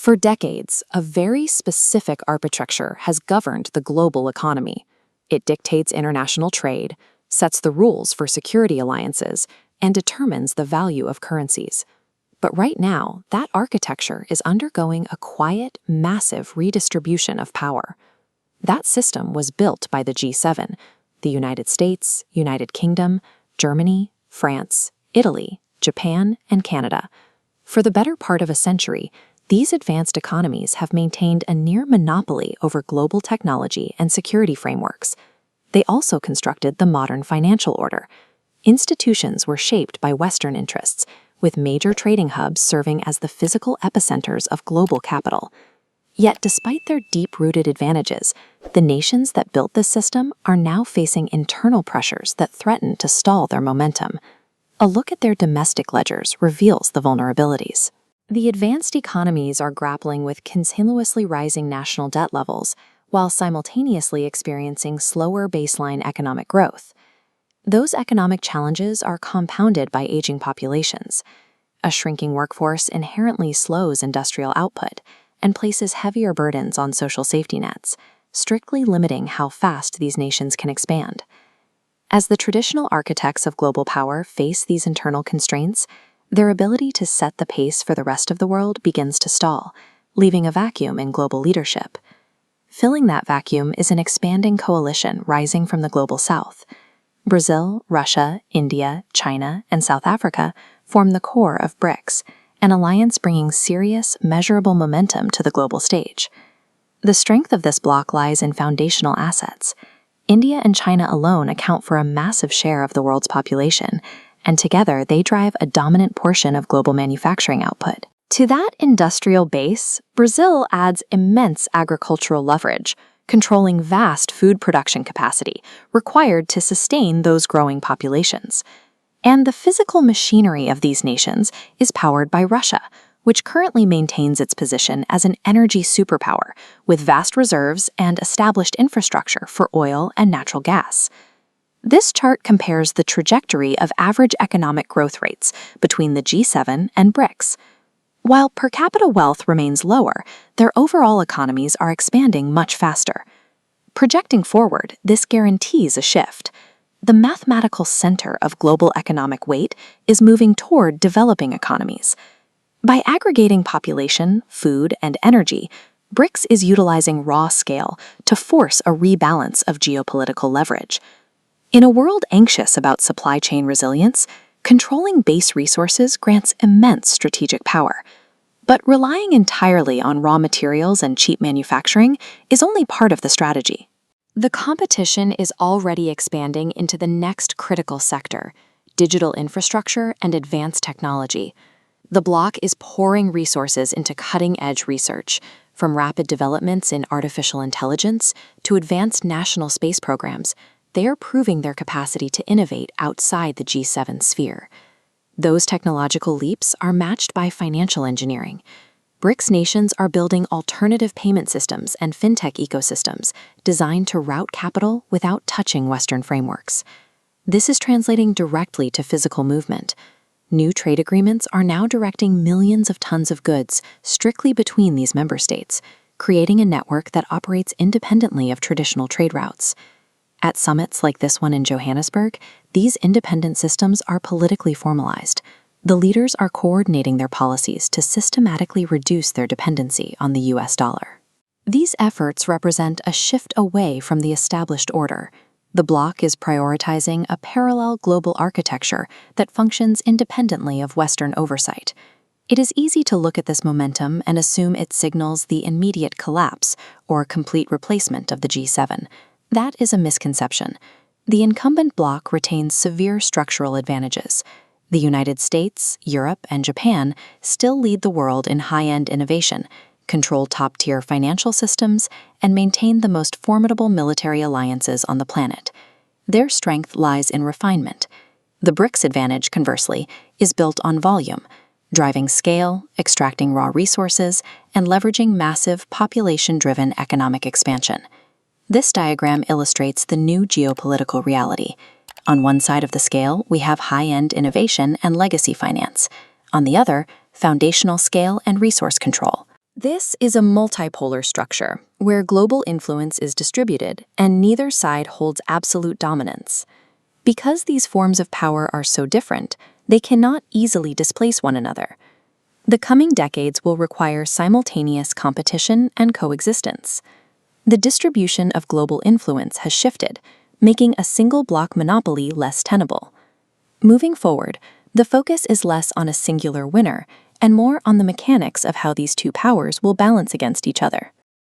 For decades, a very specific architecture has governed the global economy. It dictates international trade, sets the rules for security alliances, and determines the value of currencies. But right now, that architecture is undergoing a quiet, massive redistribution of power. That system was built by the G7, the United States, United Kingdom, Germany, France, Italy, Japan, and Canada. For the better part of a century, these advanced economies have maintained a near monopoly over global technology and security frameworks. They also constructed the modern financial order. Institutions were shaped by Western interests, with major trading hubs serving as the physical epicenters of global capital. Yet despite their deep-rooted advantages, the nations that built this system are now facing internal pressures that threaten to stall their momentum. A look at their domestic ledgers reveals the vulnerabilities. The advanced economies are grappling with continuously rising national debt levels, while simultaneously experiencing slower baseline economic growth. Those economic challenges are compounded by aging populations. A shrinking workforce inherently slows industrial output and places heavier burdens on social safety nets, strictly limiting how fast these nations can expand. As the traditional architects of global power face these internal constraints, their ability to set the pace for the rest of the world begins to stall, leaving a vacuum in global leadership. Filling that vacuum is an expanding coalition rising from the global south. Brazil, Russia, India, China, and South Africa form the core of BRICS, an alliance bringing serious, measurable momentum to the global stage. The strength of this bloc lies in foundational assets. India and China alone account for a massive share of the world's population, and together they drive a dominant portion of global manufacturing output. To that industrial base, Brazil adds immense agricultural leverage, controlling vast food production capacity required to sustain those growing populations. And the physical machinery of these nations is powered by Russia, which currently maintains its position as an energy superpower with vast reserves and established infrastructure for oil and natural gas. This chart compares the trajectory of average economic growth rates between the G7 and BRICS. While per capita wealth remains lower, their overall economies are expanding much faster. Projecting forward, this guarantees a shift. The mathematical center of global economic weight is moving toward developing economies. By aggregating population, food, and energy, BRICS is utilizing raw scale to force a rebalance of geopolitical leverage. In a world anxious about supply chain resilience, controlling base resources grants immense strategic power. But relying entirely on raw materials and cheap manufacturing is only part of the strategy. The competition is already expanding into the next critical sector: digital infrastructure and advanced technology. The bloc is pouring resources into cutting-edge research, from rapid developments in artificial intelligence to advanced national space programs. They are proving their capacity to innovate outside the G7 sphere. Those technological leaps are matched by financial engineering. BRICS nations are building alternative payment systems and fintech ecosystems designed to route capital without touching Western frameworks. This is translating directly to physical movement. New trade agreements are now directing millions of tons of goods strictly between these member states, creating a network that operates independently of traditional trade routes. At summits like this one in Johannesburg, these independent systems are politically formalized. The leaders are coordinating their policies to systematically reduce their dependency on the US dollar. These efforts represent a shift away from the established order. The bloc is prioritizing a parallel global architecture that functions independently of Western oversight. It is easy to look at this momentum and assume it signals the immediate collapse or complete replacement of the G7. That is a misconception. The incumbent bloc retains severe structural advantages. The United States, Europe, and Japan still lead the world in high-end innovation, control top-tier financial systems, and maintain the most formidable military alliances on the planet. Their strength lies in refinement. The BRICS advantage, conversely, is built on volume, driving scale, extracting raw resources, and leveraging massive population-driven economic expansion. This diagram illustrates the new geopolitical reality. On one side of the scale, we have high-end innovation and legacy finance. On the other, foundational scale and resource control. This is a multipolar structure, where global influence is distributed and neither side holds absolute dominance. Because these forms of power are so different, they cannot easily displace one another. The coming decades will require simultaneous competition and coexistence. The distribution of global influence has shifted, making a single bloc monopoly less tenable. Moving forward, the focus is less on a singular winner and more on the mechanics of how these two powers will balance against each other.